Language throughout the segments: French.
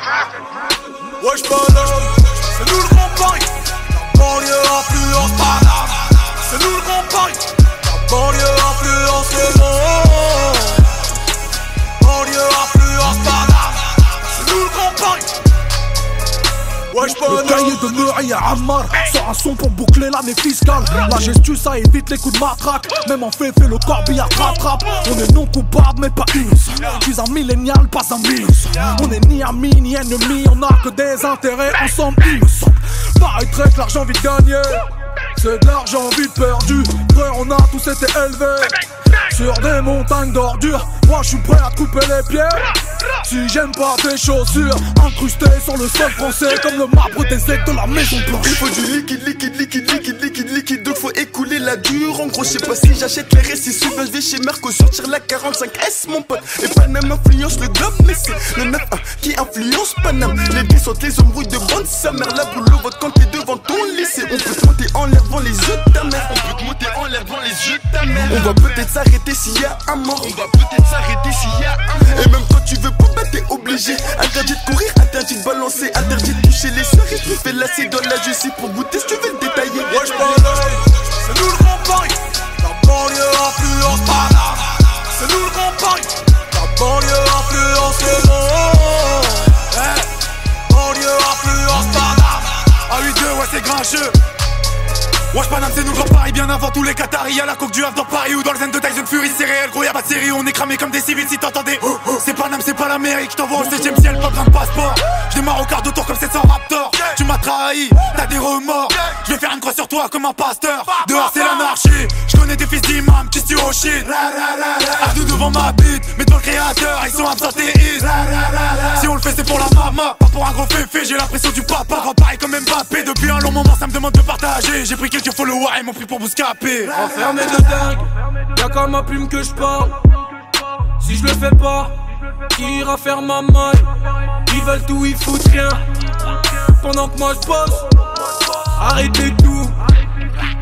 Wesh Paname, c'est nous le Grand Paris. La banlieue influence Paname. C'est nous le Grand Paris. La banlieue influence le monde. Banlieue influence Paname. C'est nous le Grand Paris. Le cahier de Murray à Ammar sort un son pour boucler l'année fiscale. La gestu ça évite les coups de matraque. Même en fait le corbillard rattrape. On est non coupable mais pas innocent. Je suis un millénial, pas un innocent. On est ni amis ni ennemis, on a que des intérêts ensemble il me semble. Paraîtrait que l'argent vite gagné, c'est de l'argent vite perdu. Frère on a tous été élevés sur des montagnes d'ordures. Moi je suis prêt à couper les pieds si j'aime pas tes chaussures incrustées sur le sol français comme le marbre des aigles de la Maison Blanche. Il faut du liquide, donc faut écouler la dure. En gros je sais pas si j'achète les récits. Souvent je vais chez Merco sortir la 45S mon pote. Et Paname influence le globe mais c'est le 9-1 qui influence Paname. Les billes sont les embrouilles de bande sa mère. La boulot vote quand t'es devant ton lycée. On peut te monter en l'air devant les yeux de ta mère. On peut te monter en l'air devant les yeux de ta mère. On va peut-être s'arrêter s'il y a un mort. On va peut-être s'arrêter s'il y a un mort. Et même quand tu veux pas, bah t'es obligé. Interdit de courir, interdit de balancer, interdit de toucher les soeurs. Et tu fais lasser dans la justice pour goûter si tu veux le détailler. Wesh Paname, c'est nous le Grand Paris. La banlieue influence Paname. C'est nous le Grand Paris. La banlieue influence le monde. Banlieue influence Paname. Ah 8-2 ouais c'est grincheux. Wesh Paname c'est nous le Grand Paris. Bien avant tous les Qataris. Y'a la coque du Havre dans Paris ou dans le zen de Tyson Fury. C'est réel gros y'a pas de série. On est cramé comme des civils si t'entendais. C'est Paname c'est pas l'Amérique. J't'envoie au 7ème ciel pas besoin de passeport. J'démarre au quart de tour comme 700 Raptor. Tu m'as trahi, t'as des remords. Je vais faire une croix sur toi comme un pasteur. Dehors c'est l'anarchie. Je connais des fils d'imam qui se tuent au shit. Ardou devant ma bite, mais devant le créateur ils sont absentéistes. Si on le fait c'est pour la mama, pas pour un gros féfé. J'ai l'impression du papa, Grand Paris comme Mbappé. Depuis un long moment ça me demande de partager. J'ai pris quelques followers et m'ont pris pour Bouscapé. Enfermé de dingue, y'a qu'à ma plume que je parle. Si je le fais pas, qui ira faire ma maille? Ils veulent tout, ils foutent rien. Pendant que moi je bosse, arrêtez tout,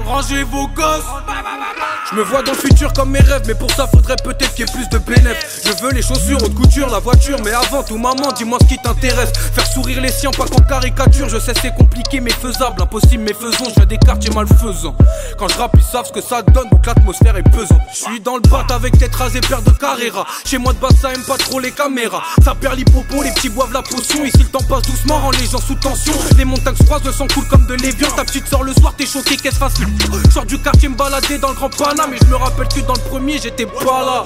rangez vos gosses. Je me vois dans le futur comme mes rêves, mais pour ça faudrait peut-être qu'il y ait plus de bénéfices. Je veux les chaussures, haute couture, la voiture, mais avant tout maman, dis-moi ce qui t'intéresse. Faire sourire les siens, pas qu'en caricature. Je sais c'est compliqué mais faisable, impossible mais faisons. Je viens des quartiers malfaisants. Quand je rappe ils savent ce que ça donne, donc l'atmosphère est pesante. Je suis dans le bat avec tête rasée, paire de Carrera. Chez moi de base ça aime pas trop les caméras. Ça perd l'hippopon, les petits boivent la potion. Ici le temps passe doucement, rend les gens sous tension. Les montagnes se croisent, le sang coule comme de l'évian. Ta petite sort le soir, t'es choqué, qu'est-ce fasse. Je sors du quartier me balader dans le Grand Paname. Mais je me rappelle que dans le premier j'étais pas là.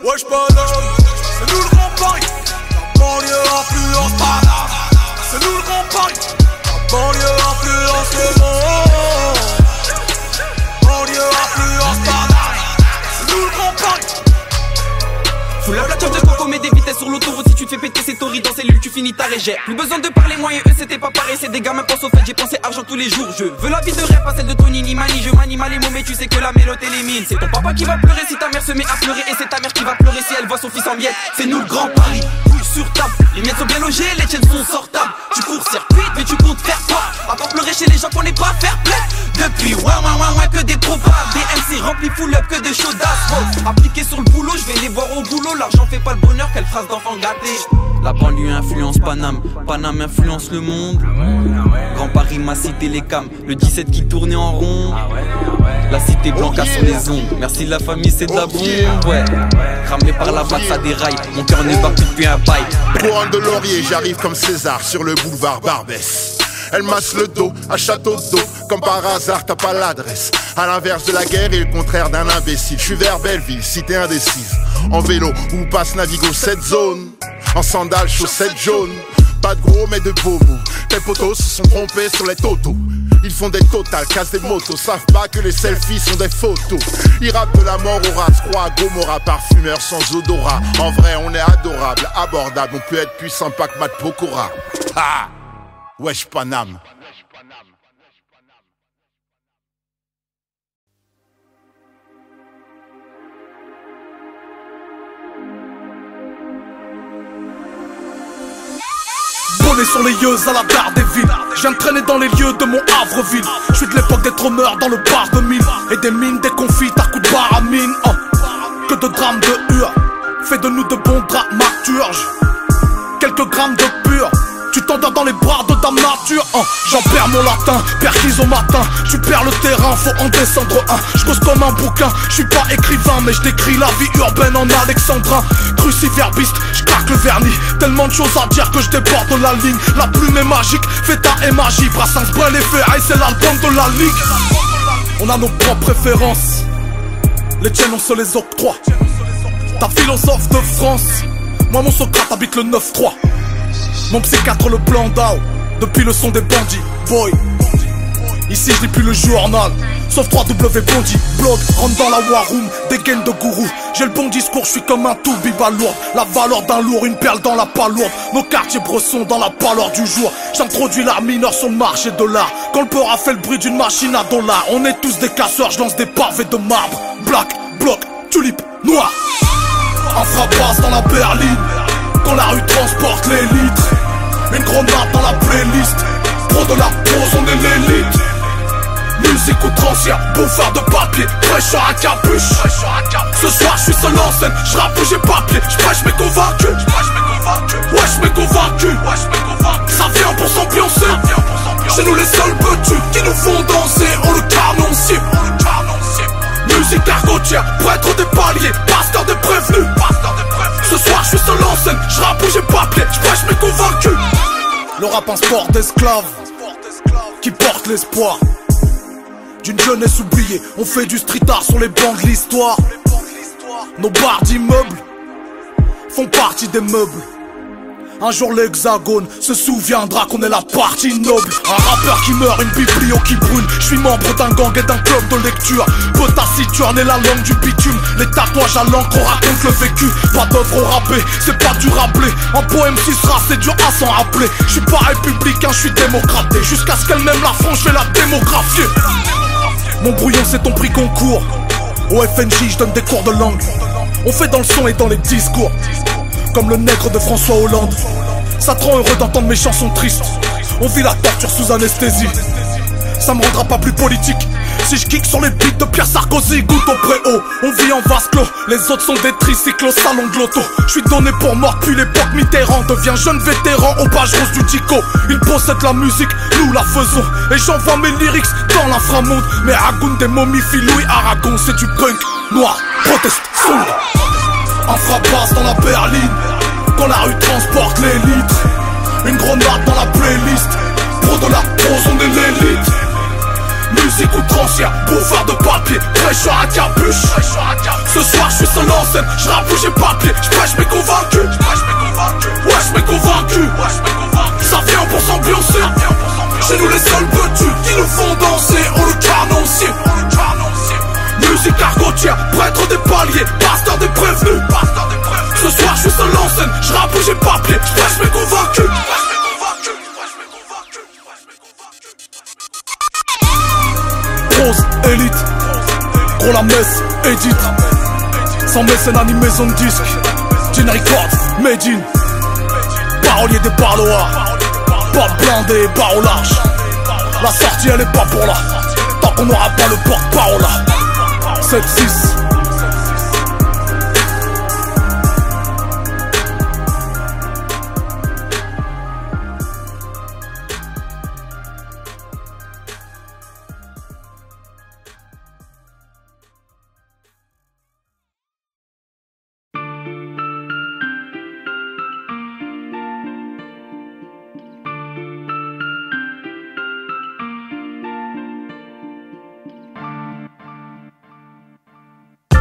Wesh Paname, c'est nous le Grand Paris. La banlieue influence Paname. C'est nous le Grand Paris. La banlieue influence le monde. Banlieue influence Paname. C'est nous le Grand Paris. Sous la plateforme de Coco, met des vitesses sur l'autoroute. Si tu te fais péter ces tories dans cellule, tu finis ta régère. Plus besoin de parler, moi et eux c'était pas pareil. C'est des gamins pensent au fait, j'ai pensé argent tous les jours. Je veux la vie de rêve, pas celle de Tony ni Mani. Je manie mal les mots mais tu sais que la mélodie élimine. C'est ton papa qui va pleurer si ta mère se met à pleurer. Et c'est ta mère qui va pleurer si elle voit son fils en miettes. C'est nous le Grand Paris, couille sur table. Les miettes sont bien logées, les tiennes sont sortables. Tu cours circuit mais tu comptes faire quoi? À part pleurer chez les gens qu'on n'est pas fair play. Depuis ouais que des probables. Des MC remplis full up que des chaudasses. Appliqué sur le boulot, je vais les voir au boulot. L'argent fait pas le bonheur, quelle phrase d'enfant gâté. La banlieue influence Paname, Paname influence le monde. Grand Paris m'a cité les cams, le 17 qui tournait en rond. La cité blanca sur les ondes, merci la famille c'est de la bombe. Ouais, cramé par la batte ça déraille, mon cœur n'est pas plus depuis un bail. Couronne de laurier, j'arrive comme César sur le boulevard Barbès. Elle masse le dos à château d'eau, comme par hasard t'as pas l'adresse. À l'inverse de la guerre et le contraire d'un imbécile. Je suis vers Belleville, cité indécise. En vélo ou passe Navigo cette zone. En sandales, chaussettes jaunes. Pas de gros mais de beaux mots. Tes potos se sont trompés sur les totos. Ils font des totales, cassent des motos. Savent pas que les selfies sont des photos. Ils rappent de la mort au ras, croix à Gomorrah. Parfumeur sans odorat. En vrai on est adorable, abordable. On peut être plus sympa que Matt Pokora. Ah, wesh Paname. Bonnet sur les yeux à la gare des villes. Je viens de traîner dans les lieux de mon Havreville. Je suis de l'époque des trôneurs dans le bar de mine. Et des mines, des confits à coups de barre à mine. Que de drames de hua. fais de nous de bons dramaturges. Quelques grammes de pur, tu t'endors dans les bras de ta nature. J'en perds mon latin, perquise au matin. Tu perds le terrain, faut en descendre un. Je cause comme un bouquin, je suis pas écrivain, mais je décris la vie urbaine en alexandrin. Cruciverbiste, je craque le vernis. Tellement de choses à dire que je déborde la ligne. La plume est magique, Feta est magie. Brassens, Brel et Ferraille, c'est l'album de la ligue. On a nos propres préférences, les tiennes on se les octroie. Ta philosophe de France, moi mon Socrate habite le 9-3. Mon psychiatre le plan d'Ao, depuis le son des bandits, boy. Ici je lis plus le journal, sauf 3W Bondi. Blood, rentre dans la war room, des gaines de gourou. J'ai le bon discours, je suis comme un tout balourd. La valeur d'un lourd, une perle dans la palourde. Nos quartiers bressons dans la pâleur du jour. J'introduis l'art mineur sur le marché de l'art. Quand le peur a fait le bruit d'une machine à dollars. On est tous des casseurs, je lance des pavés de marbre. Black, bloc, tulipe, noir. Un frappe-basse dans la berline, quand la rue transporte les litres. Une grenade dans la playlist, pro de la pose, on est l'élite. Musique outrancière, bouffeur de papier, prêcheur à capuche. Ce soir je suis seul en scène, je rappe où j'ai papier. Je prêche mes convaincus, wesh mes convaincus. Ça vient pour s'ambiancer, chez nous les seuls petits qui nous font danser. On le carnoncier, musique argotière, prêtre des paliers, pasteur des prévenus. Ce soir je suis seul en scène, je rappe où j'ai papier, je prêche mes convaincus. Le rap un sport d'esclaves qui porte l'espoir d'une jeunesse oubliée. On fait du street art sur les bancs de l'histoire. Nos barres d'immeubles font partie des meubles. Un jour l'hexagone se souviendra qu'on est la partie noble. Un rappeur qui meurt, une biblio qui brûle. Je suis membre d'un gang et d'un club de lecture. Peu taciturne et la langue du bitume. Les tatouages à l'encre racontent le vécu. Pas d'œuvre au râpé, c'est pas du rappelé. Un poème si sera, c'est dur à s'en rappeler. Je suis pas républicain, je suis démocraté. Jusqu'à ce qu'elle m'aime la France, je vais la démographier. Mon brouillon c'est ton prix concours. Au FNJ je donne des cours de langue. On fait dans le son et dans les discours, comme le nègre de François Hollande. Ça te rend heureux d'entendre mes chansons tristes. On vit la torture sous anesthésie. Ça me rendra pas plus politique si je kick sur les beats de Pierre Sarkozy. Goutte au préau, on vit en vase clos. Les autres sont des tricycles au salon de l'auto. Je suis donné pour mort puis l'époque Mitterrand. Devient jeune vétéran aux pages roses du Tico. Ils possèdent la musique, nous la faisons. Et j'envoie mes lyrics dans l'inframonde. Mais Agoun des momifies Louis Aragon. C'est du punk, noir, proteste, sombre. Un frappe-basse dans la berline, quand la rue transporte les litres. Une grenade dans la playlist, pro de la prose, on est l'élite. Musique outrancière, bouffeur de papier, prêcheur à capuche. Ce soir je suis seul en scène, je rappe où j'ai papier. Je prêche mes convaincus, wesh mes convaincus. Ça vient pour s'ambiancer, chez nous les seuls petits qui nous font danser. On le carnoncier, musique argotière, prêtre des paliers, pasteur des prévenus. Ce soir je suis seul en scène, je rappe où j'ai papier, je prêche mes convaincus. Prose, élite, gros la messe, édite. Sans mécénat ni maison de disque. Gin Records, Made in. Parolier des parloirs, pas blindé, barre au large. La sortie elle est pas pour là, tant qu'on n'aura pas le porte-parole là. 7-6.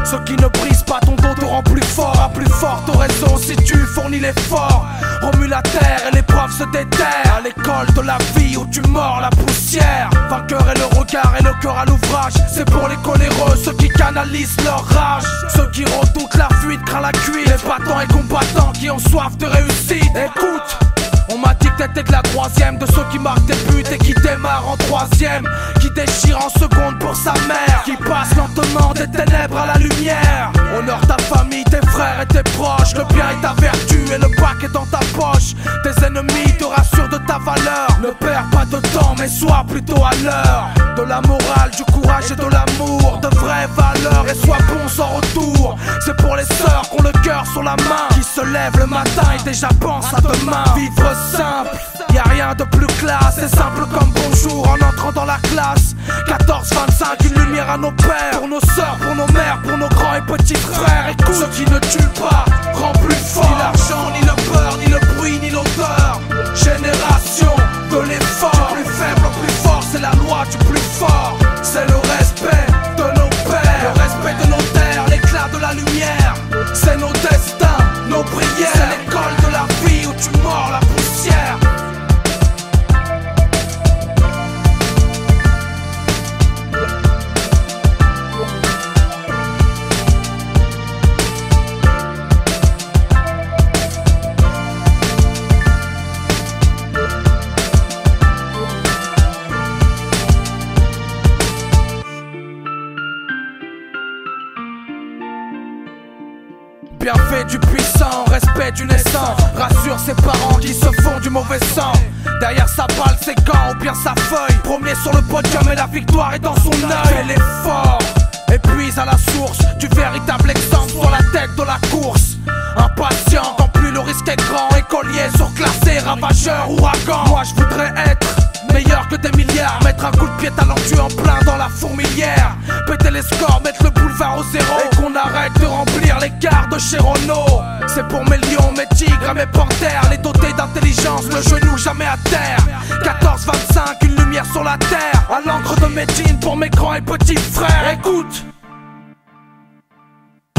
Ce qui ne brise pas ton dos te rend plus fort. À plus forte raison si tu fournis l'effort. Remue la terre et l'épreuve se déterre. À l'école de la vie où tu mords la poussière. Vainqueur et le regard et le cœur à l'ouvrage. C'est pour les coléreux, ceux qui canalisent leur rage. Ceux qui redoutent la fuite, craignent la cuite. Les battants et combattants qui ont soif de réussite. Écoute, on m'a dit que t'étais de la troisième, de ceux qui marquent des buts et qui démarrent en troisième, qui déchirent en seconde pour sa mère, qui passe lentement des ténèbres à la lumière. Honore ta famille, tes frères et tes proches. Le bien est ta vertu et le bac est dans ta poche. Tes ennemis te rassurent de ta valeur. Ne perds pas de temps mais sois plutôt à l'heure. De la morale, du courage et de l'amour, de vrai rêve à l'heure et sois bon sans retour. C'est pour les sœurs qui ont le cœur sur la main, qui se lèvent le matin et déjà pensent à demain. Vivre simple, y'a rien de plus classe, c'est simple comme bonjour en entrant dans la classe. 14-25, une lumière à nos pères, pour nos sœurs, pour nos mères, pour nos grands et petits frères. Écoute, ce qui ne tue pas rend plus fort. Ni l'argent, ni le beurre, ni le bruit, ni l'odeur. Génération de l'effort. Du plus faible au plus fort, c'est la loi du plus fort. C'est le respect de nos pères, le respect de nos terres, l'éclat de la lumière. C'est nos destins, nos prières. C'est l'école de la vie où tu mords la poussière. Bienfait du puissant, respect du naissant. Rassure ses parents qui se font du mauvais sang. Derrière sa balle, ses gants ou bien sa feuille. Premier sur le podium et la victoire est dans son œil. Fais l'effort et puise à la source du véritable exemple sur la tête de la course. Impatient quand plus le risque est grand. Écolier surclassé, ravageur, ouragan. Moi je voudrais être meilleur que des milliards. Mettre un coup de pied talentueux en plein dans la fourmilière. Péter les scores, mettre le boulevard au zéro. Et qu'on arrête de remplir les gares de chez Renault. C'est pour mes lions, mes tigres et mes panthères. Les dotés d'intelligence, le genou jamais à terre. 14-25, une lumière sur la terre. À l'encre de mes jeans pour mes grands et petits frères. Écoute,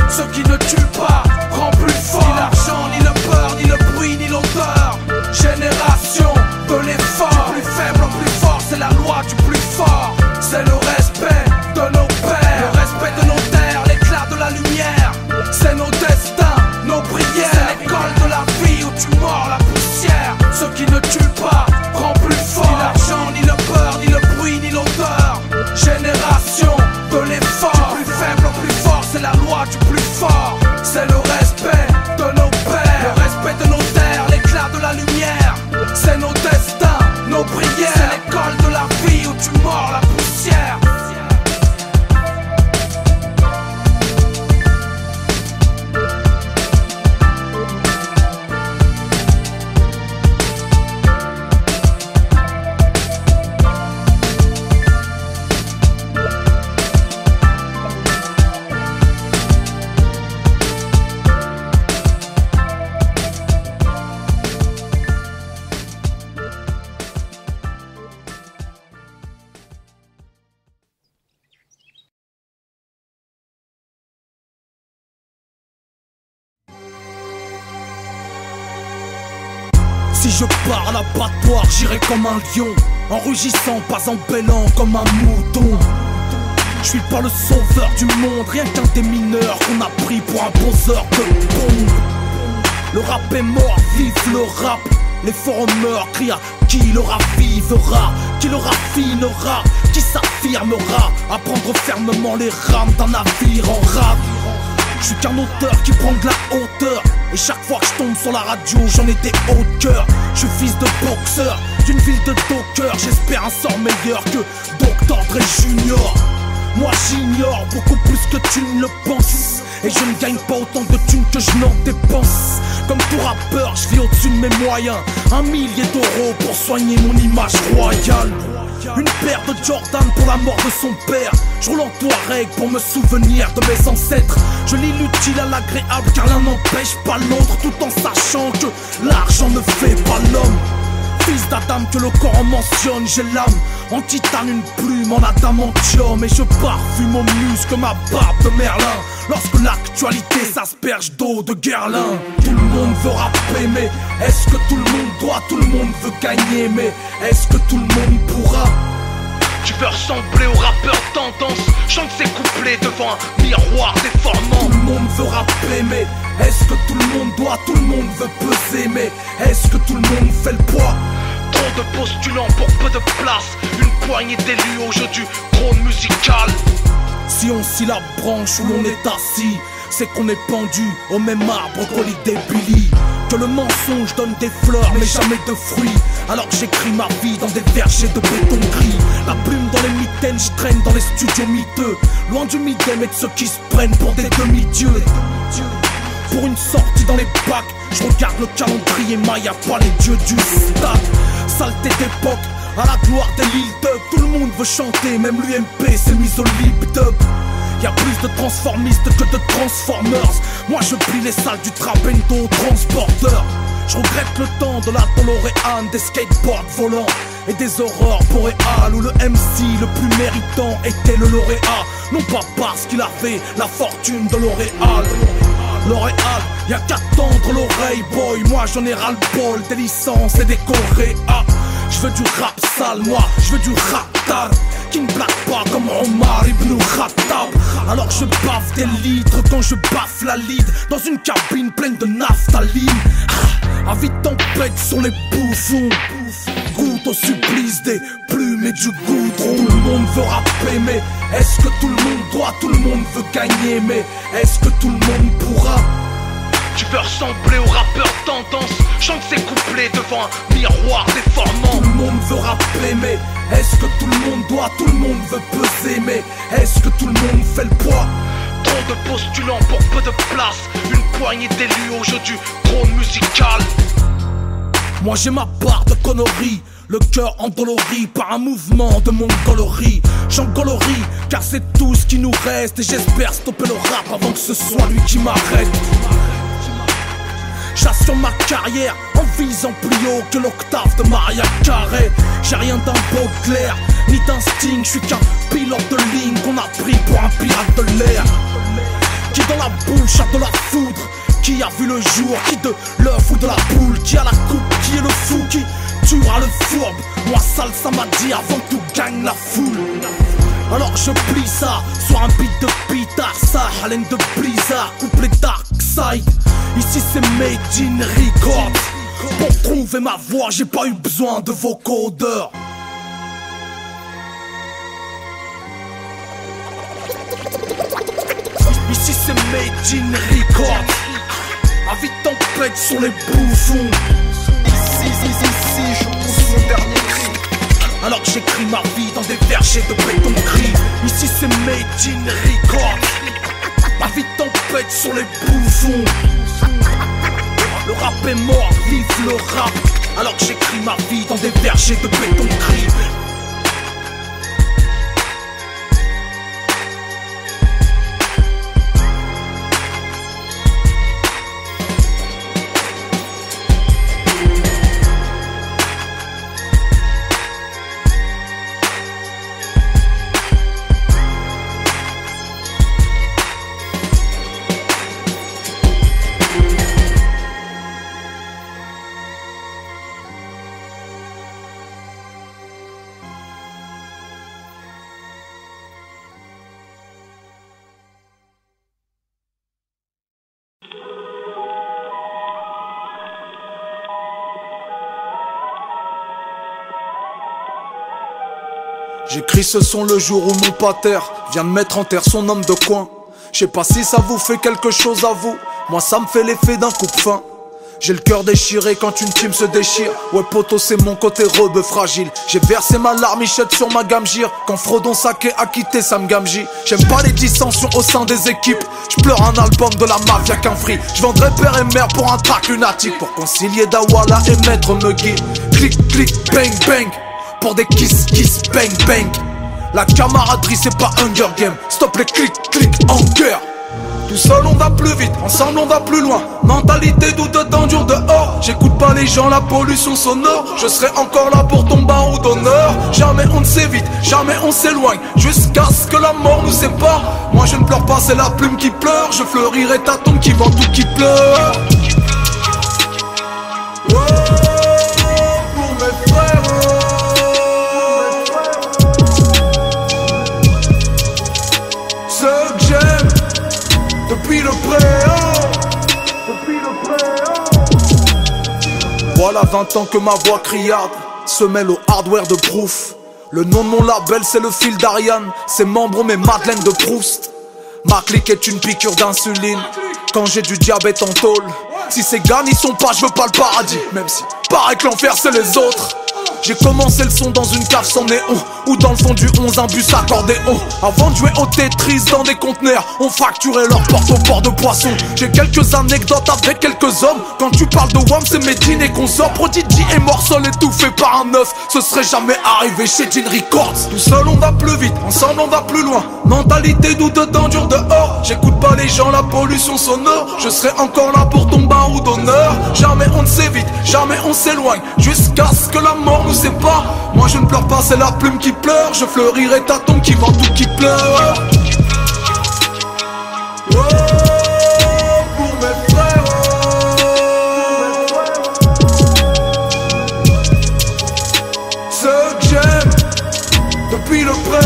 ce qui ne tue pas rend plus fort. Ni l'argent, ni le beurre, ni le bruit, ni l'odeur. Génération de l'effort. Du plus faible au plus fort, c'est la loi du plus fort. C'est le respect de nos pères, le respect de nos terres, l'éclat de la lumière. C'est nos destins, nos prières. C'est l'école de la vie où tu mords la poussière. Ce qui ne tue pas rend plus fort. Ni l'argent, ni le beurre, ni le bruit, ni l'odeur. Génération de l'effort. Du plus faible au plus fort, c'est la loi du plus fort. C'est le respect de nos pères, le respect de nos terres, l'éclat de la lumière. C'est nos destins, nos prières. C'est l'école de la vie où tu mords la poussière. Si je pars à l'abattoir, j'irai comme un lion, en rugissant, pas en bêlant comme un mouton. Je suis pas le sauveur du monde, rien qu'un des mineurs qu'on a pris pour un poseur de bombe. Le rap est mort, vive le rap. Les forumers crient à qui le ravivera, qui le raffinera, qui s'affirmera, à prendre fermement les rames d'un navire en rade. Je suis qu'un auteur qui prend de la hauteur. Et chaque fois que je tombe sur la radio, j'en ai des hauts de cœur. Je suis fils de boxeur, d'une ville de dockers. J'espère un sort meilleur que Dr. Dre Junior. Moi j'ignore beaucoup plus que tu ne le penses. Et je ne gagne pas autant de thunes que je n'en dépense. Comme tout rappeur, je vis au-dessus de mes moyens. 1 millier d'euros pour soigner mon image royale. Une paire de Jordan pour la mort de son père. Je roule en Touareg pour me souvenir de mes ancêtres. Je lis l'utile à l'agréable car l'un n'empêche pas l'autre, tout en sachant que l'argent ne fait pas l'homme. Fils d'Adam que le Coran mentionne, j'ai l'âme en titane, une plume en adamantium. Et je parfume mon muscle ma barbe de Merlin. Lorsque l'actualité s'asperge d'eau de Guerlain. Tout le monde veut rapper, mais est-ce que tout le monde doit? Tout le monde veut gagner, mais est-ce que tout le monde pourra? Tu veux ressembler au rappeur tendance, chante ses couplets devant un miroir déformant. Tout le monde veut rapper, mais est-ce que tout le monde doit? Tout le monde veut peser, mais est-ce que tout le monde fait le poids? Trop de postulants pour peu de place, une poignée d'élus au jeu du trône musical. Si on scie la branche où l'on est assis, c'est qu'on est pendu au même arbre qu'Holiday Billy. Que le mensonge donne des fleurs mais jamais de fruits. Alors que j'écris ma vie dans des vergers de béton gris. La plume dans les mitaines, je traîne dans les studios miteux. Loin du midem et de ceux qui se prennent pour des demi-dieux. Pour une sortie dans les bacs, je regarde le calendrier Maya, pas les dieux du stade. Saleté d'époque, à la gloire des Lil Dub. Tout le monde veut chanter, même l'UMP s'est mise au lip dub. Y'a plus de transformistes que de transformers. Moi je plie les salles du Trabendo transporteur. Je regrette le temps de la DeLorean, des skateboards volants et des aurores boréales où le MC le plus méritant était le lauréat. Non pas parce qu'il avait la fortune de L'Oréal. L'Oréal, y'a qu'à tendre l'oreille boy. Moi j'en ai ras-le-bol des licences et des coréas. Je veux du rap sale, moi je veux du rap tard, qui ne blague pas comme Omar Ibn Khattab. Alors je baffe des litres quand je baffe la lead dans une cabine pleine de naphtaline. Avis de tempête sur les bouffons, goûte au supplice des plumes et du goudron. Tout le monde veut rapper, mais est-ce que tout le monde doit? Tout le monde veut gagner, mais est-ce que tout le monde pourra? Tu peux ressembler au rappeur tendance, chante ses couplets devant un miroir déformant. Tout le monde veut rapper, mais est-ce que tout le monde doit? Tout le monde veut peser, mais est-ce que tout le monde fait le poids? Trop de postulants pour peu de place, une poignée d'élus au jeu du trône musical. Moi j'ai ma part de conneries, le cœur endolori par un mouvement de mongolerie. J'engolorie car c'est tout ce qui nous reste, et j'espère stopper le rap avant que ce soit lui qui m'arrête. J'assure ma carrière en visant plus haut que l'octave de Maria Carey. J'ai rien d'un Baudelaire, ni d'instinct, je suis qu'un pilote de ligne qu'on a pris pour un pirate de l'air. Qui dans la bouche a de la foudre, qui a vu le jour, qui de l'œuf ou de la poule, qui a la coupe, qui est le fou, qui tuera le fourbe. Moi Salsa m'a dit avant que tout gagne la foule. Alors je plie ça sur un beat de Pitar, ça haleine de blizzard, coupe les dark side. Ici c'est made in record. Pour trouver ma voix j'ai pas eu besoin de vos codeurs. Ici c'est made in record. Avis de tempête sur les bouffons. Ici je pousse mon dernier cri. Alors que j'écris ma vie dans des vergers de béton gris. Ici c'est made in record. Ma vie de tempête sur les bouffons. Le rap est mort, vive le rap. Alors que j'écris ma vie dans des vergers de béton gris. J'écris ce son le jour où mon pater vient de mettre en terre son homme de coin. Je sais pas si ça vous fait quelque chose à vous, moi ça me fait l'effet d'un coupe-fin. J'ai le cœur déchiré quand une team se déchire. Ouais poto c'est mon côté rebeu fragile. J'ai versé ma larmichette sur ma gamme gire. Quand Frodon Sake a quitté Sam Gamji. J'aime pas les dissensions au sein des équipes. J'pleure un album de la mafia qu'un free. J'vendrai père et mère pour un track lunatique. Pour concilier Dawala et Maître Megui. Clic clic bang bang. Pour des kiss kiss bang bang. La camaraderie c'est pas Hunger Game. Stop les clics clics en guerre. Tout seul on va plus vite, ensemble on va plus loin. Mentalité doute dedans, dur dehors. J'écoute pas les gens, la pollution sonore. Je serai encore là pour ton barreau d'honneur. Jamais on ne s'évite, jamais on s'éloigne. Jusqu'à ce que la mort nous sépare. Moi je ne pleure pas, c'est la plume qui pleure. Je fleurirai ta tombe qui vend tout qui pleure. Pour mes frères. Ceux que j'aime depuis le préau. Voilà 20 ans que ma voix criarde se mêle au hardware de Proof. Le nom de mon label c'est le fil d'Ariane. Ses membres mes Madeleine de Proust. Ma clique est une piqûre d'insuline quand j'ai du diabète en tôle. Si ces gars n'y sont pas, je veux pas le paradis. Même si Paraît que l'enfer c'est les autres. J'ai commencé le son dans une cave sans néon, ou dans le fond du 11 un bus accordéon. Avant de jouer au Tetris dans des conteneurs, on fracturait leur porte au port de poisson. J'ai quelques anecdotes avec quelques hommes. Quand tu parles de WAM c'est Medine et qu'on sort. Prodigy est mort seul étouffé par un œuf. Ce serait jamais arrivé chez Gin Records. Tout seul on va plus vite, ensemble on va plus loin. Mentalité doux dedans, dur dehors. J'écoute pas les gens, la pollution sonore. Je serai encore là pour ton barreau d'honneur. Jamais on ne s'évite, jamais on s'éloigne, jusqu'à ce que la mort nous sépare. Moi je ne pleure pas, c'est la plume qui pleure. Je fleurirai ta tombe qui vend tout qui pleure. Oh, pour mes frères. Ceux que j'aime depuis le préau.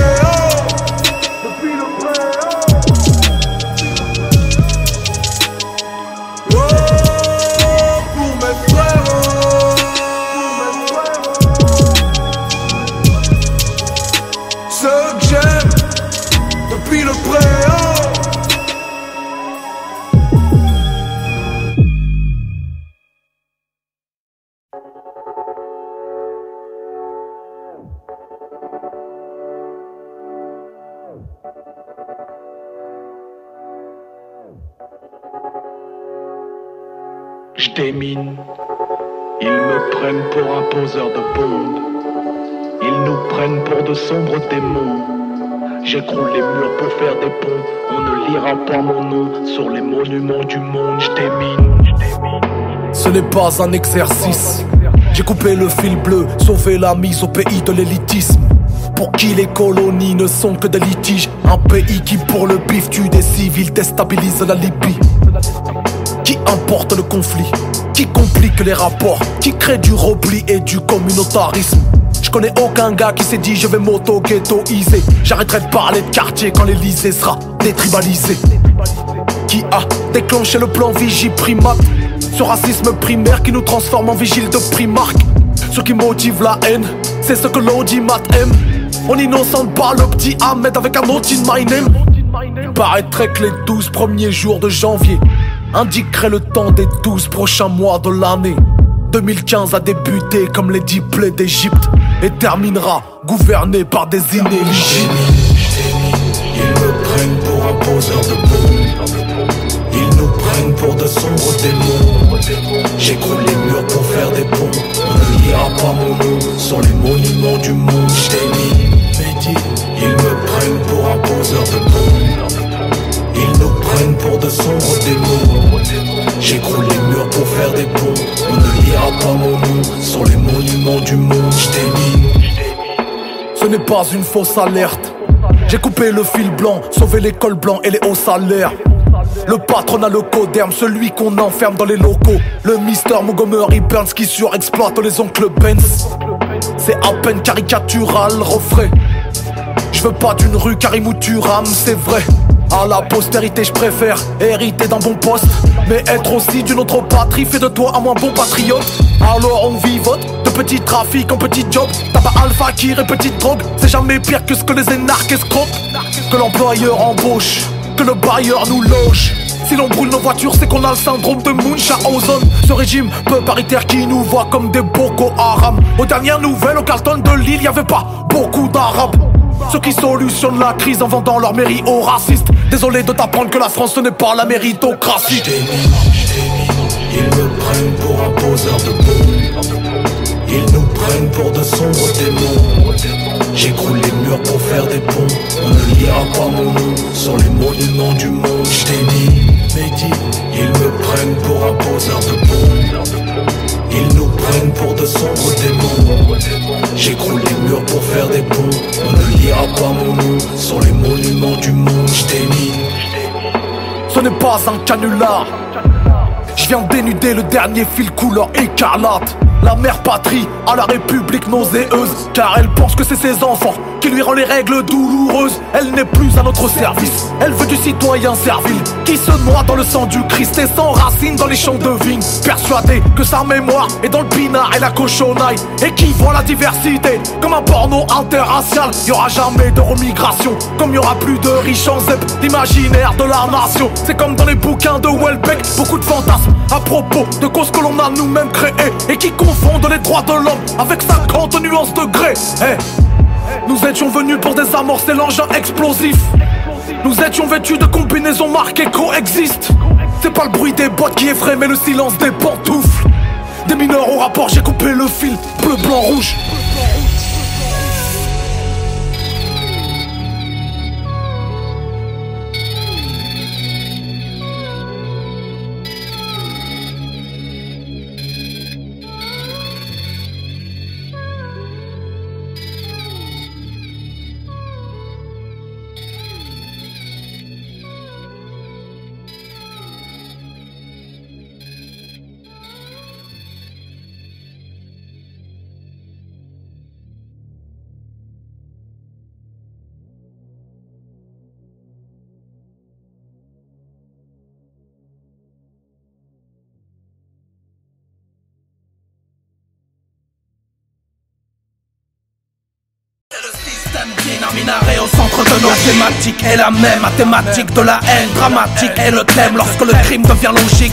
Je démine, ils me prennent pour un poseur de bombes. Ils nous prennent pour de sombres démons. J'écroule les murs pour faire des ponts. On ne lira pas mon nom sur les monuments du monde. Je démine. Ce n'est pas un exercice. J'ai coupé le fil bleu, sauvé la mise au pays de l'élitisme. Pour qui les colonies ne sont que des litiges. Un pays qui pour le bif tue des civils, déstabilise la Libye. Qui importe le conflit, qui complique les rapports, qui crée du repli et du communautarisme. Je connais aucun gars qui s'est dit je vais m'auto-ghettoiser. J'arrêterai de parler de quartier quand l'Elysée sera détribalisé. Qui a déclenché le plan Vigiprimate, ce racisme primaire qui nous transforme en vigile de Primark. Ce qui motive la haine, c'est ce que l'audimat aime. On innocente pas le petit Ahmed avec un note in my name. Paraîtrait que les 12 premiers jours de janvier indiquerait le temps des 12 prochains mois de l'année. 2015 a débuté comme les 10 plaies d'Égypte et terminera gouverné par des inéligibles. Ils me prennent pour un poseur de bombes. Ils nous prennent pour de sombres démons. J'écroule les murs pour faire des ponts. On ne lira pas mon nom sur les monuments du monde. Ils me prennent pour un poseur de bombes. Ils nous prennent pour de sombres démons. J'écroule les murs pour faire des ponts. On ne lira pas mon nom sur les monuments du monde. Ce n'est pas une fausse alerte. J'ai coupé le fil blanc, sauvé l'école blanc et les hauts salaires. Le patronat, le coderme, celui qu'on enferme dans les locaux. Le Mr Montgomery Burns qui surexploite les oncles Benz. C'est à peine caricatural, refrain. Je veux pas d'une rue Karim ou Turam, c'est vrai. À la postérité je préfère hériter d'un bon poste, mais être aussi d'une autre patrie fait de toi un moins bon patriote. Alors on vivote de petits trafics en petits jobs. Tabac alpha qui et petite drogue. C'est jamais pire que ce que les énarques escroquent. Que l'employeur embauche, que le bailleur nous loge. Si l'on brûle nos voitures c'est qu'on a le syndrome de Munchausen. Ce régime peu paritaire qui nous voit comme des Boko Haram. Aux dernières nouvelles au Carlton de Lille y'avait pas beaucoup d'arabes. Ceux qui solutionnent la crise en vendant leur mairie aux racistes. Désolé de t'apprendre que la France ce n'est pas la méritocratie. Ils me prennent pour un poseur de bombes. Ils nous prennent pour de sombres démons. J'écroule les murs pour faire des ponts. On ne lira pas mon nom sur les monuments du monde. Ils me prennent pour un poseur de bombes. Ils nous prennent pour de sombres démons. J'écroule les murs pour faire des ponts. On ne lira pas mon nom sur les monuments du monde. Ce n'est pas un canular. Je viens dénuder le dernier fil couleur écarlate. La mère patrie à la république nauséeuse, car elle pense que c'est ses enfants qui lui rend les règles douloureuses. Elle n'est plus à notre service, elle veut du citoyen servile qui se noie dans le sang du Christ et s'enracine dans les champs de vigne. Persuadée que sa mémoire est dans le pinard et la cochonaille, et qui voit la diversité comme un porno interracial. Y'aura jamais de remigration, comme y'aura plus de riches en ZEP. L'imaginaire de la nation, c'est comme dans les bouquins de Welbeck. Beaucoup de fantasmes à propos de causes que l'on a nous-mêmes créées et qui confondent les droits de l'homme avec 50 nuances de gré. Hey. Nous étions venus pour désamorcer l'engin explosif. Nous étions vêtus de combinaisons marquées coexistent. C'est pas le bruit des boîtes qui effraie mais le silence des pantoufles. Des mineurs au rapport, j'ai coupé le fil. Bleu, blanc, rouge. Minaret au centre de nos thématiques est la même, mathématique de la haine dramatique est le thème lorsque le crime devient logique.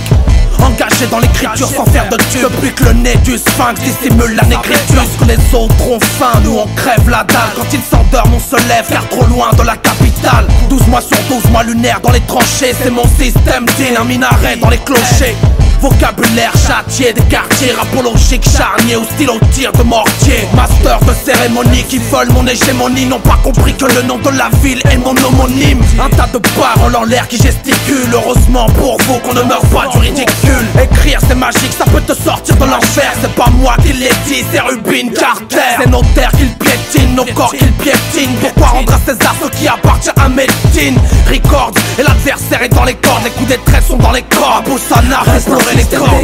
Engagé dans l'écriture sans faire de tube. Depuis que le nez du sphinx dissimule la négritude. Lorsque les autres ont faim, nous on crève la dalle. Quand ils s'endorment, on se lève car trop loin de la capitale. 12 mois sur 12 mois lunaires dans les tranchées. C'est mon système digne, un minaret dans les clochers. Vocabulaire châtié, des quartiers rapologiques charniers au stylo tir de mortier. Master de cérémonie qui vole mon hégémonie. N'ont pas compris que le nom de la ville est mon homonyme. Un tas de paroles en l'air qui gesticulent. Heureusement pour vous qu'on ne meurt pas du ridicule. Écrire c'est magique, ça peut te sortir de l'enfer. C'est pas moi qui l'ai dit, c'est Rubin Carter. C'est nos terres qu'ils piétinent, nos corps qu'ils piétinent. Pourquoi rendre à César ce qui appartient à Médine? Records et l'adversaire est dans les cordes. Les coups des traits sont dans les corps. Boussana, explorer les corps.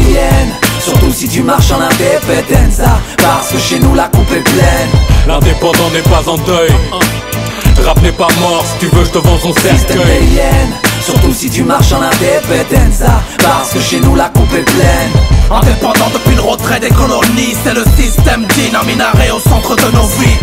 Surtout si tu marches en indépendenza, parce que chez nous la coupe est pleine. L'indépendant n'est pas en deuil. Rap n'est pas mort, si tu veux je te vends son cercueil. Surtout si tu marches en indépendenza, parce que chez nous la coupe est pleine. Indépendant depuis le retrait des colonies, c'est le système digne, un minaret au centre de nos vies.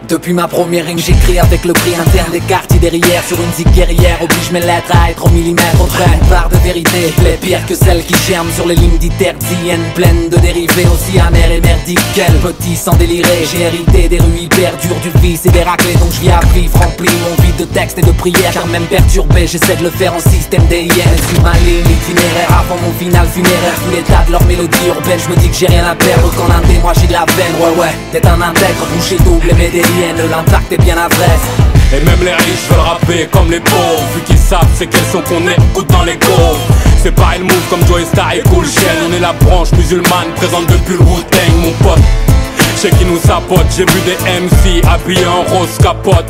Depuis ma première rime j'écris avec le prix interne des quartiers derrière. Sur une zig guerrière oblige mes lettres à être au millimètre auprès. Une part de vérité, les pires que celles qui germent sur les lignes d'Iterdienne. Pleines de dérivés aussi amères et merdiques. Quel petit sans délirer, j'ai hérité des rues hyper dures, du vice et des raclés. Donc je vis à vivre rempli mon vide de textes et de prières. Car même perturbé j'essaie de le faire en système DIN. Suis ma ligne itinéraire avant mon final funéraire. Sous l'état de leur mélodie urbaine, je me dis que j'ai rien à perdre. Quand l'un des moi j'ai de la veine, ouais t'es un intègre, bouché double et médélienne. L'impact est bien adresse. Et même les riches veulent rapper comme les pauvres. Vu qu'ils savent c'est quels sont qu'on écoute dans les gaufres. C'est pareil le move comme Joey Star et Cool Chain. On est la branche musulmane présente depuis le Wu-Tang mon pote. Chez qui nous sapote, j'ai vu des MC habillés en rose capote.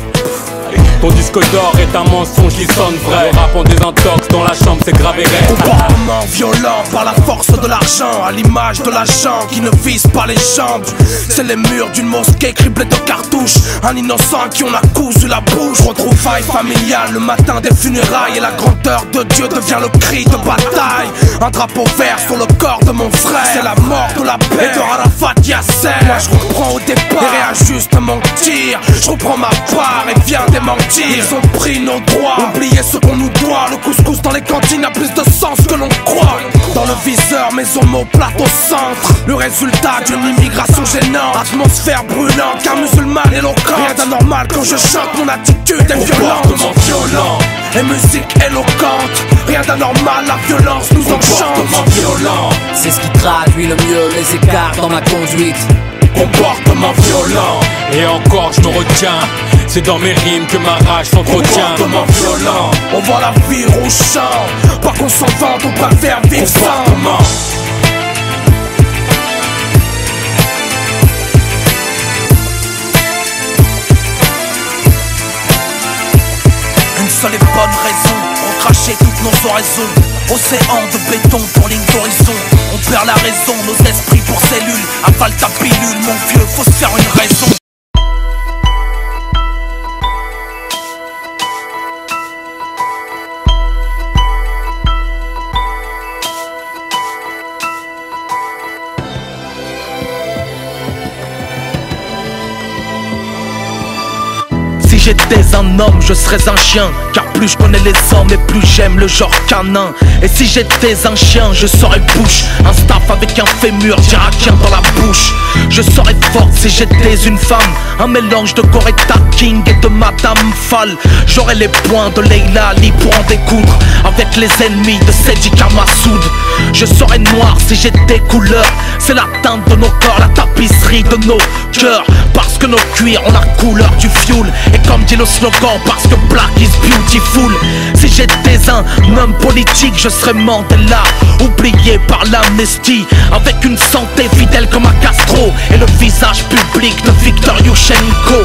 Ton disque d'or est un mensonge qui sonne vrai. Le rap en désintox dans la chambre c'est grave et raide. Comportement violent par la force de l'argent, à l'image de l'agent qui ne vise pas les jambes. C'est les murs d'une mosquée criblée de cartouches. Un innocent à qui on a cousu la bouche. Retrouvailles familiales le matin des funérailles. Et la grandeur de Dieu devient le cri de bataille. Un drapeau vert sur le corps de mon frère. C'est la mort de la paix de Arafat Yasser. Moi je reprends au départ et réajuste mon tir. Je reprends ma part et viens démentir. Ils ont pris nos droits, oubliez ce qu'on nous doit. Le couscous dans les cantines a plus de sens que l'on croit. Dans le viseur, mes omoplates au centre. Le résultat d'une immigration gênante. Atmosphère brûlante, car musulmane éloquente. Rien d'anormal quand je chante, mon attitude est violente. Comportement violent et musique éloquente. Rien d'anormal, la violence nous enchante. Comportement violent, c'est ce qui traduit le mieux les écarts dans ma conduite. Comportement violent, et encore je me retiens. C'est dans mes rimes que ma rage s'entretient. Comportement violent, on voit la vie rougeant. Pas qu'on s'en vante, on préfère vivre sans. Une seule et bonne raison, recracher toutes nos oraisons. Océan de béton pour ligne d'horizon. On perd la raison, nos esprits pour cellules. Avale ta pilule, mon vieux, faut se faire une raison. j'étais un homme, je serais un chien. Car plus je connais les hommes et plus j'aime le genre canin. Et si j'étais un chien, je serais bouche. Un staff avec un fémur d'irakien dans la bouche. Je serais forte si j'étais une femme. Un mélange de Coretta King et de Madame Fall. J'aurais les poings de Leila Ali pour en découdre avec les ennemis de Sedika Massoud. Je serais noir si j'étais couleur. C'est la teinte de nos corps, la tapisserie de nos cœurs. Parce que nos cuirs ont la couleur du fioul. Et comme dit le slogan, parce que black is beautiful. Si j'étais un homme politique, je serais Mandela, oublié par l'amnestie, avec une santé fidèle comme un Castro et le visage public de Viktor Yushchenko.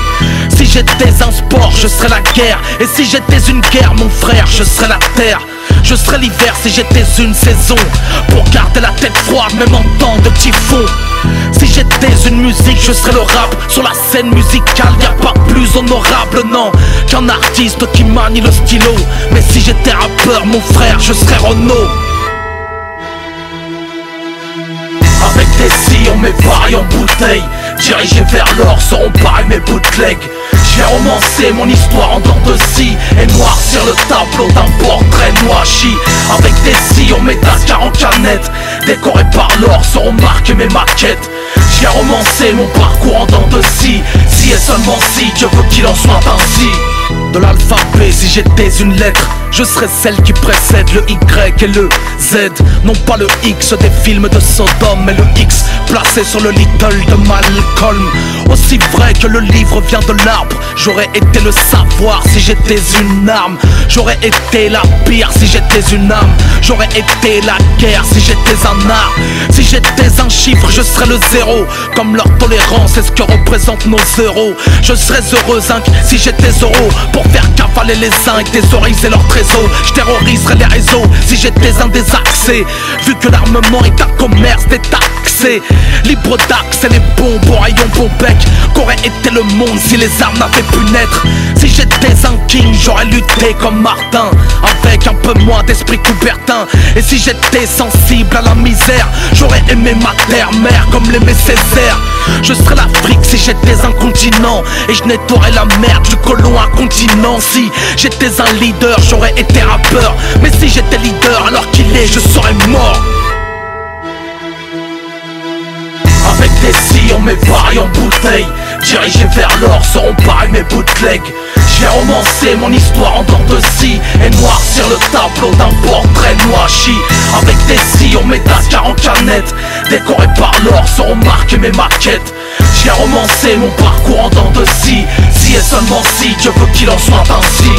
Si j'étais un sport, je serais la guerre. Et si j'étais une guerre, mon frère, je serais la terre. Je serais l'hiver si j'étais une saison, pour garder la tête froide même en temps de typhon. Si j'étais une musique, je serais le rap. Sur la scène musicale, y'a pas plus honorable, non, qu'un artiste qui manie le stylo. Mais si j'étais rappeur, mon frère, je serais Renaud. Avec des sillons, mes pareils en bouteille, dirigés vers l'or, seront pareils mes bootlegs. J'ai romancé mon histoire en dents de scie et noircir le tableau d'un portrait noachi. Avec des sillons, mes Dakar en canette, décorés par l'or, seront marqués mes maquettes. J'ai romancé mon parcours en dents de scie, si et seulement si Dieu veut qu'il en soit ainsi. De l'alphabet, si j'étais une lettre, je serais celle qui précède le Y et le Z. Non pas le X des films de Sodome, mais le X placé sur le Little de Malcolm. Aussi vrai que le livre vient de l'arbre, j'aurais été le savoir si j'étais une arme. J'aurais été la pire si j'étais une âme. J'aurais été la guerre si j'étais un art. Si j'étais un chiffre, je serais le zéro. Comme leur tolérance est ce que représentent nos euros. Je serais heureux zinc si j'étais euro, pour faire cavaler les zinc, thésauriser leurs trésors. Je terroriserais les réseaux si j'étais un désaxé, vu que l'armement est un commerce détaxé. Libre d'accès, les bombes au rayon bon bec. Qu'aurait été le monde si les armes n'avaient pu naître? Si j'étais un king, j'aurais lutté comme Martin, avec un peu moins d'esprit Coubertin. Et si j'étais sensible à la misère, j'aurais aimé ma terre-mère comme l'aimait Césaire. Je serais l'Afrique si j'étais un continent, et je nettoierais la merde du colon incontinent. Si j'étais un leader, j'aurais été rappeur. Mais si j'étais leader alors qu'il est, je serais mort. Avec des sillons, mes pareils en bouteille, dirigés vers l'or, seront pareils mes bootlegs. J'ai romancé mon histoire en dents de scie et noircir le tableau d'un portrait noachi. Avec des sillons, mes Dakar en canette, décorés par l'or, seront marqués mes maquettes. J'ai romancé mon parcours en dents de scie, si et seulement si Dieu veut qu'il en soit ainsi.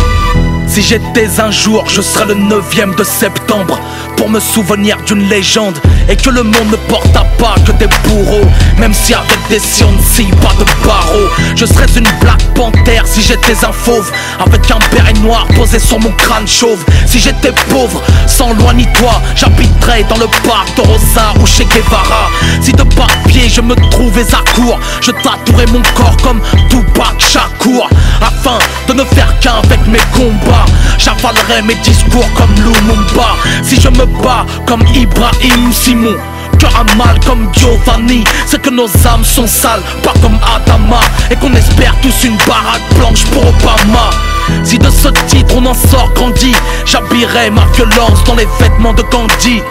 Si j'étais un jour, je serais le 9e de septembre, pour me souvenir d'une légende, et que le monde ne porta pas que des bourreaux. Même si avec des si on ne scie pas de barreaux. Je serais une Black Panther si j'étais un fauve, avec un béret noir posé sur mon crâne chauve. Si j'étais pauvre, sans loi ni toit, j'habiterais dans le parc de Rosa ou chez Guevara. Si de par-pied je me trouvais à court, je tatouerais mon corps comme Tupac Shakur, afin de ne faire qu'un avec mes combats. J'avalerai mes discours comme Lumumba. Si je me bats comme Ibrahim Simon, cœur à mal comme Giovanni, c'est que nos âmes sont sales, pas comme Adama, et qu'on espère tous une baraque blanche pour Obama. Si de ce titre on en sort grandi, j'habillerai ma violence dans les vêtements de Gandhi.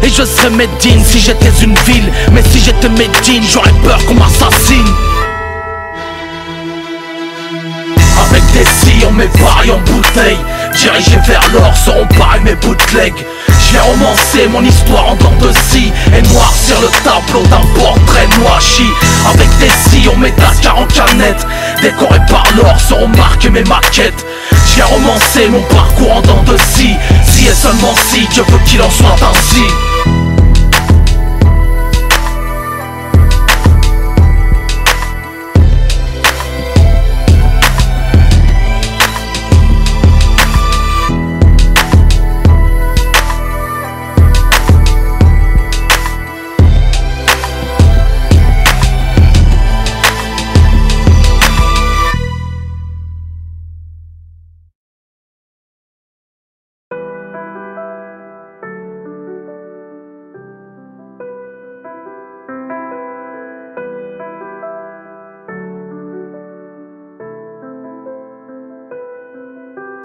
Et je serais Médine si j'étais une ville, mais si j'étais Médine, j'aurais peur qu'on m'assassine. Avec des sillons, mes pareils en bouteille, dirigés vers l'or, seront pareils mes bootlegs. J'ai romancé mon histoire en dents de scie et noircir le tableau d'un portrait noachi. Avec des sillons, mes Dakar en canette, décorés par l'or, seront marqués mes maquettes. J'ai romancé mon parcours en dents de scie, si et seulement si Dieu veut qu'il en soit ainsi.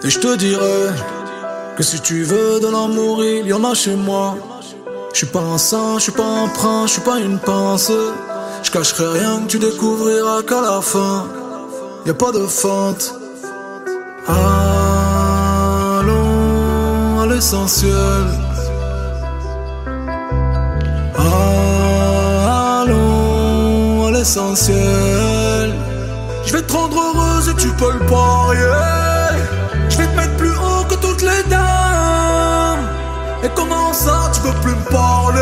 Et je te dirais que si tu veux de l'amour, il y en a chez moi. Je suis pas un saint, je suis pas un prince, je suis pas une pince. Je cacherai rien que tu découvriras qu'à la fin y a pas de feinte. Allons à l'essentiel. Allons à l'essentiel. Je vais te rendre heureuse et tu peux le parier. Je vais te mettre plus haut que toutes les dames. Et comment ça tu veux plus me parler?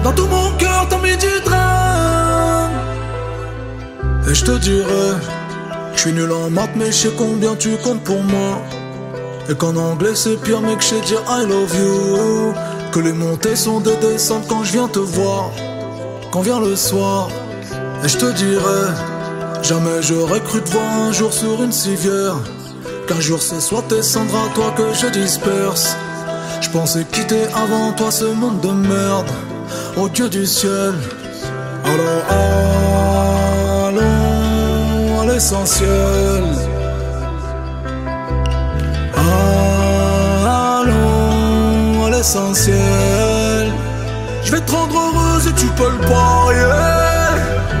Dans tout mon cœur t'as mis du drame. Et je te dirais, je suis nul en maths mais je sais combien tu comptes pour moi. Et qu'en anglais c'est pire mais que je sais dire I love you. Que les montées sont des descentes quand je viens te voir, quand vient le soir. Et je te dirais, jamais j'aurais cru te voir un jour sur une civière. Qu'un jour ce soit tes cendres à toi que je disperse. Je pensais quitter avant toi ce monde de merde. Au Dieu du ciel. Alors allons à l'essentiel. Allons à l'essentiel. Je vais te rendre heureuse et tu peux le parier.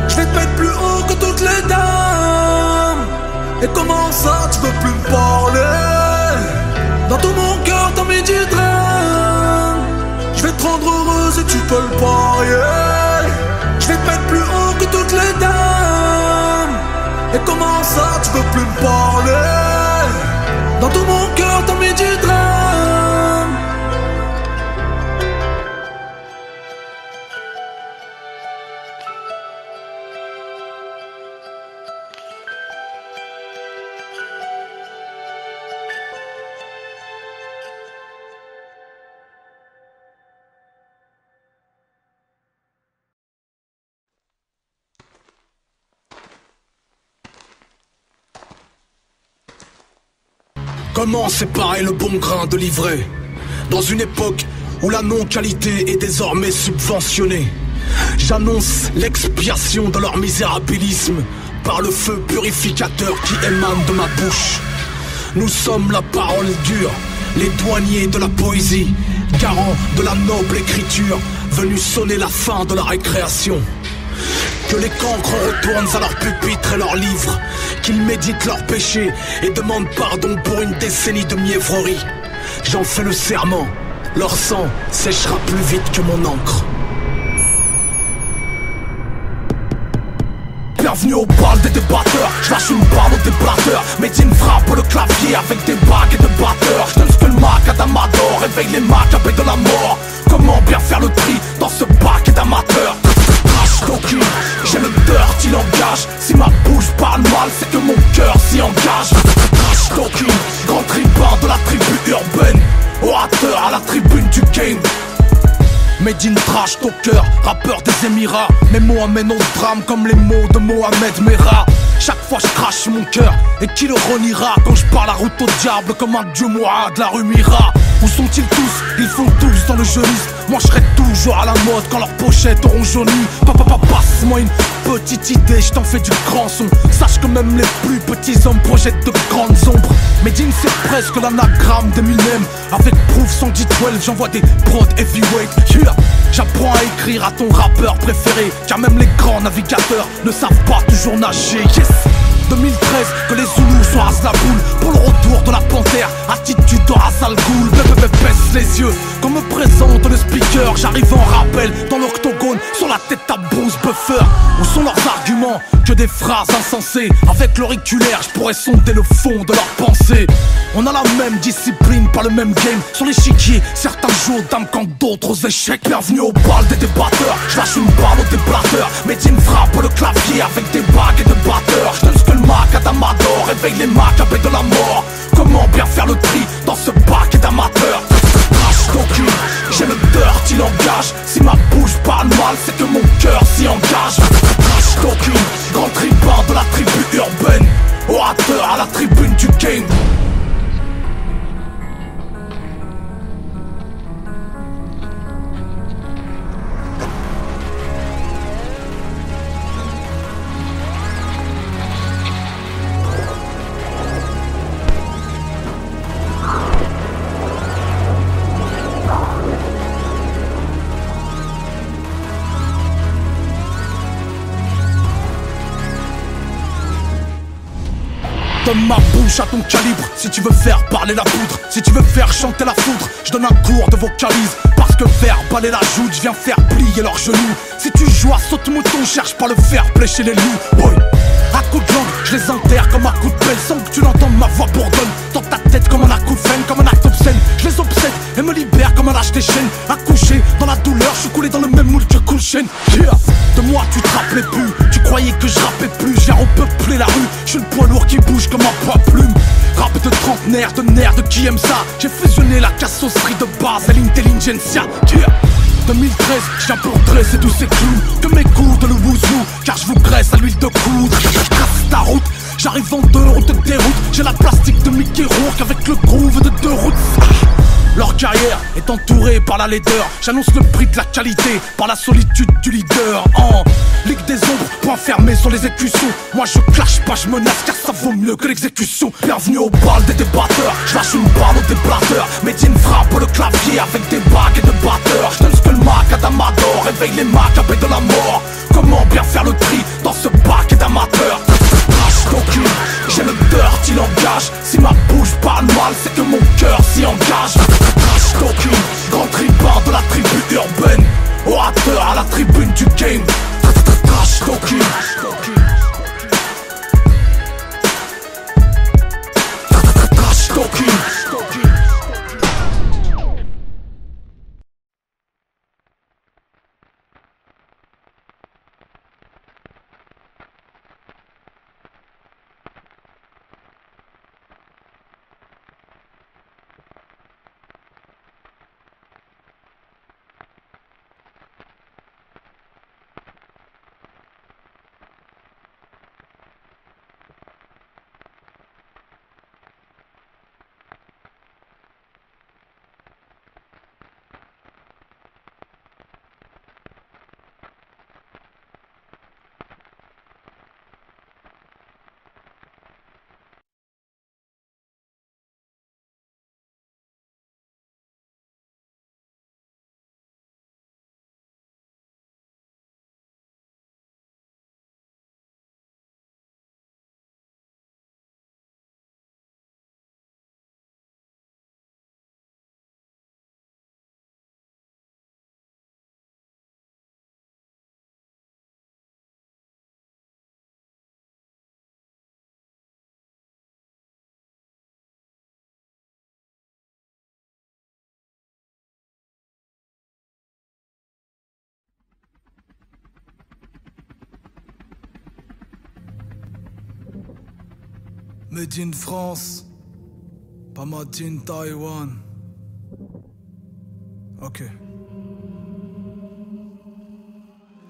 Je vais te mettre plus haut que toutes les dames. Et comment ça tu veux plus me parler? Dans tout mon cœur t'as mis du drame. Je vais te rendre heureuse et tu peux le parier. Je vais te mettre plus haut que toutes les dames. Et comment ça tu veux plus me parler? Dans tout mon cœur t'as mis du drame. Comment séparer le bon grain de l'ivraie dans une époque où la non-qualité est désormais subventionnée? J'annonce l'expiation de leur misérabilisme par le feu purificateur qui émane de ma bouche. Nous sommes la parole dure, les douaniers de la poésie, garants de la noble écriture, venus sonner la fin de la récréation. Que les cancres retournent à leur pupitre et leurs livres, qu'ils méditent leurs péchés et demandent pardon pour une décennie de mièvrerie. J'en fais le serment, leur sang séchera plus vite que mon encre. Bienvenue au bal des débatteurs. Je lâche une balle aux déblateurs. Medine frappe le clavier avec des bagues et de batteurs. Je donne ce que le macadam adore. Réveille les macabées de la mort. Comment bien faire le tri dans ce paquet d'amateurs? Trash talking, j'ai le dirty langage. Si ma bouche parle mal, c'est que mon cœur s'y engage. Trash talking, grand tribun de la tribu urbaine, orateur à la tribune du game. Made in trash talker, rappeur des Émirats. Mes mots amènent au drame comme les mots de Mohamed Merah. Chaque fois je crache mon cœur, et qui le reniera quand je parle la route au diable comme un dieu moi de la rue Mira. Où sont-ils tous? Ils font tous dans le jeunisme. Moi je serai toujours à la mode quand leurs pochettes auront jauni. Papa, passe-moi une petite idée, je t'en fais du grand son. Sache que même les plus petits hommes projettent de grandes ombres. Medine c'est presque l'anagramme d'Eminem. Avec Proof 112, j'envoie des prods heavyweight. Yeah. J'apprends à écrire à ton rappeur préféré, car même les grands navigateurs ne savent pas toujours nager. Yes. 2013, que les Zoulous soient à la boule pour le retour de la panthère. Attitude de Hazal Ghoul, baisse les yeux quand me présente le speaker. J'arrive en rappel dans l'octogone sur la tête à Bruce Buffer. Où sont leurs arguments? Que des phrases insensées. Avec l'auriculaire, je pourrais sonder le fond de leurs pensées. On a la même discipline, pas le même game. Sur l'échiquier, certains jouent d'âme quand d'autres aux échecs. Bienvenue au bal des débatteurs. Je lâche une balle aux déblateurs. Medine frappe le clavier avec des bagues et de batteurs. Je donne ce que le macadam adore, réveille les macabées de la mort. Comment bien faire le tri dans ce paquet d'amateurs? Trash talking, j'ai le dirty langage. Si ma bouche parle mal, c'est que mon cœur s'y engage. Trash talking, grand tribun de la tribu urbaine, orateur à la tribune du game. Donne ma bouche à ton calibre si tu veux faire parler la poudre. Si tu veux faire chanter la foudre, je donne un cours de vocalise. Parce que verbal est la joute, je viens faire plier leurs genoux. Si tu joues à saute-mouton, cherche pas le fair play chez les loups. Boy. À coups de langue, je les enterre comme un coup de pelle. Sans que tu l'entends, ma voix bourdonne dans ta tête comme un acouphène, comme un acte obscène. Je les obsède et me libère comme un lâche des chaînes. Accouché dans la douleur, je suis coulé dans le même moule que Cool Chain. Yeah. De moi tu te rappelais plus, tu croyais que je rappais plus. Je viens repeupler la rue, je suis le poids lourd qui bouge comme un poids plume. Rap de trentenaire, de nerfs, de qui aime ça. J'ai fusionné la cassosserie de base et l'intelligentsia. Yeah. 2013, je viens pour dresser tous ces clous. Que m'écoute le wouzou, car je vous graisse à l'huile de coudre. Trace ta route, j'arrive en deux routes de déroute. J'ai la plastique de Mickey Rourke avec le groove de deux routes. Leur carrière est entourée par la laideur. J'annonce le prix de la qualité par la solitude du leader. En Ligue des ombres, point fermé sur les écussons. Moi je clash pas, je menace car ça vaut mieux que l'exécution. Bienvenue au bal des débatteurs, je lâche une balle au déblatteur. Medine frappe le clavier avec des bagues et de batteurs. Je donne ce que le macadam adore, réveille les macabées de la mort. Comment bien faire le tri dans ce bac d'amateurs? Trash talking, j'ai le dirty langage. Si ma bouche parle mal, c'est que mon cœur s'y engage. Trash talking, grand tribun de la tribu urbaine. Orateur à la tribune du game. Trash talking. Trash talking. Made in France, pas made in Taïwan. Ok.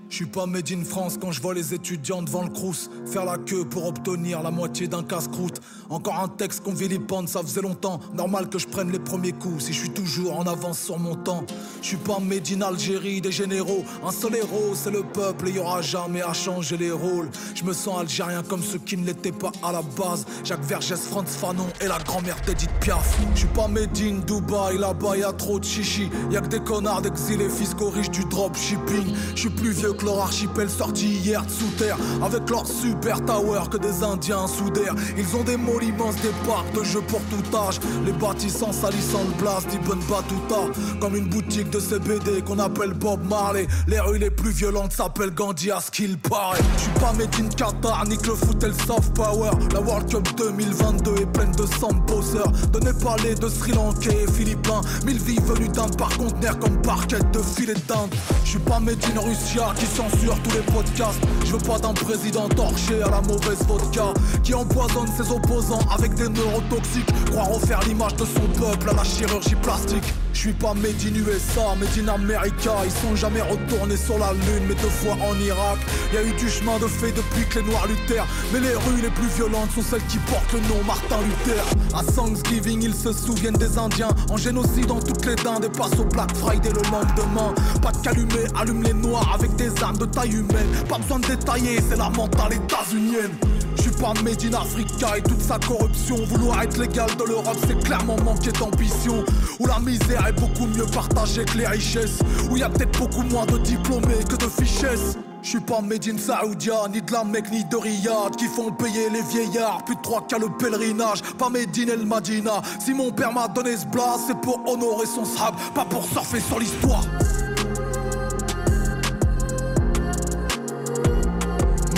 Je suis pas made in France quand je vois les étudiants devant le crous faire la queue pour obtenir la moitié d'un casse-croûte. Encore un texte qu'on vilipende, ça faisait longtemps. Normal que je prenne les premiers coups si je suis toujours en avance sur mon temps. Je suis pas made in Algérie, des généraux. Un seul héros, c'est le peuple et y aura jamais à changer les rôles. Je me sens algérien comme ceux qui ne l'étaient pas à la base. Jacques Vergès, Frantz Fanon et la grand-mère d'Edith Piaf. Je suis pas made in Dubaï, là-bas y'a trop de chichi. Y'a que des connards d'exilés fiscaux riches du dropshipping. Je suis plus vieux que leur archipel sorti hier de sous terre. Avec leur super tower que des indiens soudèrent. Ils ont des malls immenses, des parcs de jeux pour tout âge. Les bâtissants salissant le blast d'Ibn Battuta. Comme une boutique de CBD qu'on appelle Bob Marley. Les rues les plus violentes s'appellent Gandhi à ce qu'il paraît. Je suis pas made in Qatar, nique le foot et le soft power. La World Cup 2022 est pleine de sambosseurs. De Népalais, de Sri Lankais et Philippins. 1000 vies venues d'Inde par conteneur comme parquet de filet d'Inde. Je suis pas made in Russia qui censure tous les podcasts. Je veux pas d'un président torché à la mauvaise vodka qui empoisonne ses opposants avec des neurotoxiques. Croire refaire l'image de son peuple à la chirurgie plastique. Je suis pas made in USA, made in America. Ils sont jamais retournés sur la lune, mais 2 fois en Irak. Y a eu du chemin de fait depuis que les noirs luttèrent. Mais les rues les plus violentes sont celles qui portent le nom Martin Luther. À Thanksgiving, ils se souviennent des Indiens. En génocide dans toutes les dindes et passent au Black Friday le lendemain. Pas de calumet, allume les noirs avec des armes de taille humaine. Pas besoin de détailler, c'est la mentale états-unienne. Je suis pas made in Africa et toute sa corruption. Vouloir être légal de l'Europe, c'est clairement manquer d'ambition. Où la misère est beaucoup mieux partagée que les richesses. Où y a peut-être beaucoup moins de diplômés que de fichesses. J'suis pas made in Saoudia, ni de la Mecque ni de Riyad, qui font payer les vieillards, plus de 3 cas le pèlerinage. Pas made in El Madina, si mon père m'a donné ce blast, c'est pour honorer son sahab, pas pour surfer sur l'histoire.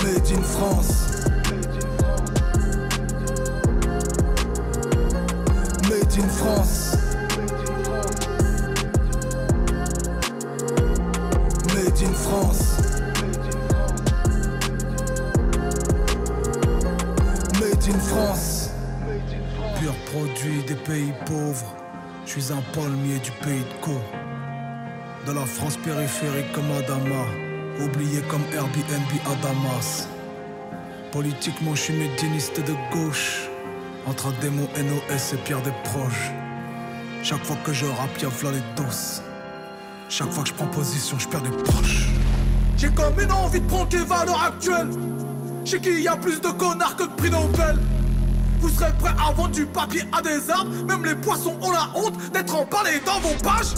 Made in France. Made in France. Made in France. Made in France. Pur produit des pays pauvres. Je suis un palmier du pays de Co. De la France périphérique comme Adama, oublié comme Airbnb à Damas. Politiquement je suis médiéniste de gauche, entre démons NOS et Pierre des Proches. Chaque fois que je rappe y'a v'là les doses. Chaque fois que je prends position je perds des proches. J'ai comme une envie de prendre les valeurs actuelles. Chez qui y a plus de connards que de prix Nobel. Vous serez prêts à vendre du papier à des arbres. Même les poissons ont la honte d'être emballés dans vos pages.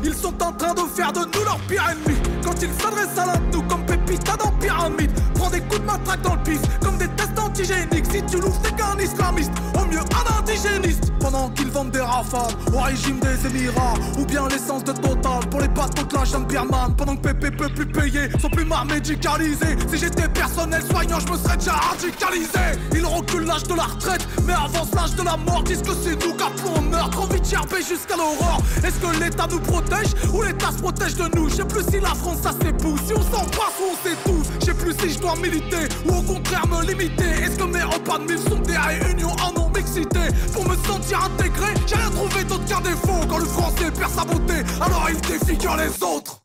Ils sont en train de faire de nous leur pire ennemi. Quand ils s'adressent à l'un de nous comme Pépita dans Pyramide. Prends des coups de matraque dans le pif comme des tests antigéniques. Si tu l'ouvres c'est qu'un islamiste, au mieux un indigéniste. Pendant qu'ils vendent des rafales au régime des Émirats, ou bien l'essence de Total pour les bateaux de la jungle birmane. Pendant que Pépé peut plus payer son plumard médicalisé. Si j'étais personnel soignant je me serais déjà radicalisé. Ils reculent l'âge de la retraite mais avancent l'âge de la mort. Disent que c'est nous qu'appelons on meurt. Trop vite gerber jusqu'à l'aurore. Est-ce que l'État nous protège ou l'État se protège de nous? Je sais plus si la France ça s'épouse, si on s'en passe ou on s'étouffe. Je sais plus si je dois militer ou au contraire me limiter. Est-ce que mes repas de mille sont des réunions en non-mixité? Pour me sentir intégré, j'ai rien trouvé d'autre qu'un défaut. Quand le français perd sa beauté, alors il défigure les autres.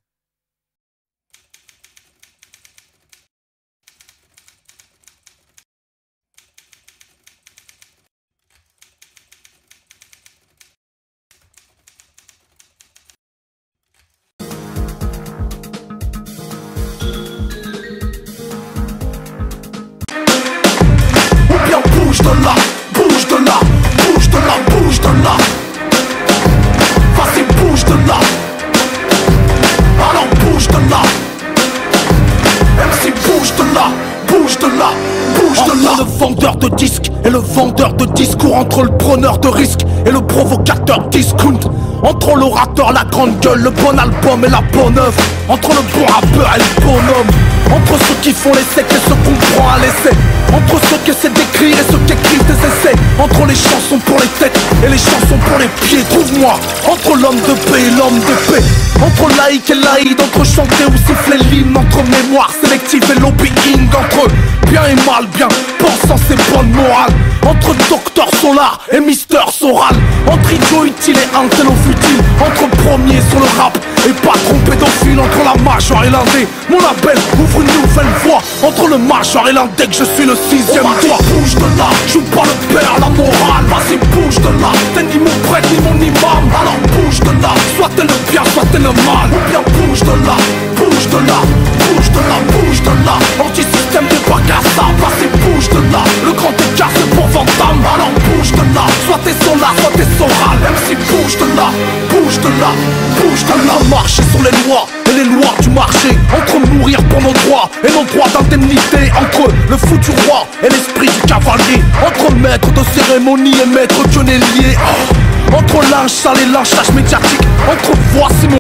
Bouge de là, bouge de là, bouge de là, bouge de là. Vas-y, bouge de là. Alors bouge de là. MC bouge de là, bouge de là, bouge de là. Entre le vendeur de disques et le vendeur de discours, entre le preneur de risques et le provocateur discount, entre l'orateur, la grande gueule, le bon album et la bonne œuvre, entre le bon rappeur et le bonhomme, entre ceux qui font l'essai et ceux qu'on prend à l'essai, entre ceux qui essaient d'écrire et ceux qui écrivent des essais, entre les chansons pour les têtes et les chansons pour les pieds. Trouve-moi entre l'homme de paix et l'homme de paix, entre laïc et laïd, entre chanter ou siffler l'hymne, entre mémoire sélective et lobbying, entre bien et mal, bien pensant c'est bonne morale, entre Docteur Solar et Mister Soral, entre idiot utile et intello futile, entre premier sur le rap et patron pédophile, entre la major et l'indé, mon label ouvre une nouvelle voie, entre le major et l'indé que je suis le 6ème doigt. Bouge de là, joue pas le père, la morale, vas-y bouge de là, t'es ni mon prêtre ni mon imam, alors bouge de là, soit t'es le bien, soit t'es le mal, ou bien bouge de là, bouge de là, bouge de là, bouge de là, anti-système des bagassas, vas-y bouge de là, le grand écart c'est pour Vandame, alors bouge de là, soit t'es solar, soit t'es soral, MC bouge de là, bouge de là, bouge de là. Marcher sur les lois et les lois du marché, entre mourir pour nos droits et nos droits d'indemnité, entre le fou du roi et l'esprit du cavalier, entre maître de cérémonie et maître quenellier, entre linge sale et lynchage médiatique, entre voici mon